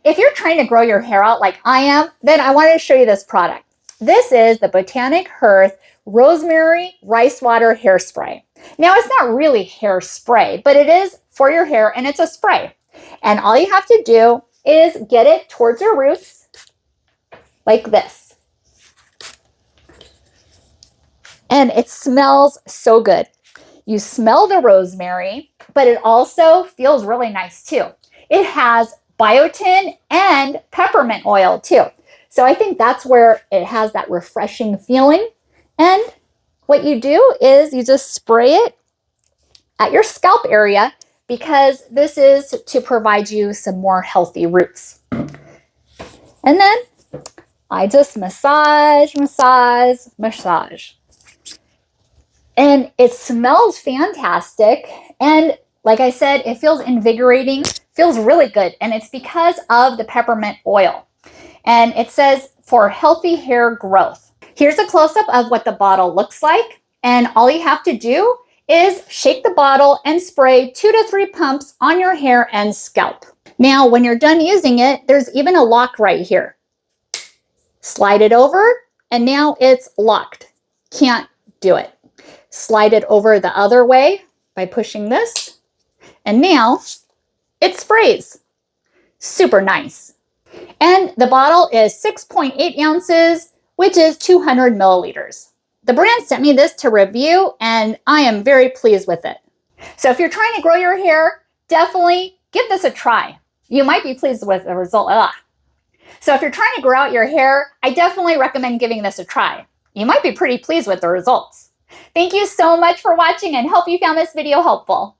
if you're trying to grow your hair out like I am, then I wanted to show you this product. This is the Botanic Hearth Rosemary Rice Water Hairspray. Now, it's not really hairspray, but it is for your hair and it's a spray. And all you have to do is get it towards your roots like this. And it smells so good. You smell the rosemary, but it also feels really nice too. It has biotin and peppermint oil too. So I think that's where it has that refreshing feeling. And what you do is you just spray it at your scalp area because this is to provide you some more healthy roots. And then I just massage, massage, massage. And it smells fantastic. And like I said, it feels invigorating, feels really good. And it's because of the peppermint oil. And it says for healthy hair growth. Here's a close-up of what the bottle looks like. And all you have to do is shake the bottle and spray 2 to 3 pumps on your hair and scalp. Now, when you're done using it, there's even a lock right here. Slide it over, and now it's locked. Can't do it. Slide it over the other way by pushing this, and now it sprays. Super nice. And the bottle is 6.8 ounces, which is 200 milliliters. The brand sent me this to review, and I am very pleased with it. So if you're trying to grow your hair, definitely give this a try. You might be pleased with the result. So if you're trying to grow out your hair, I definitely recommend giving this a try. You might be pretty pleased with the results. Thank you so much for watching and hope you found this video helpful.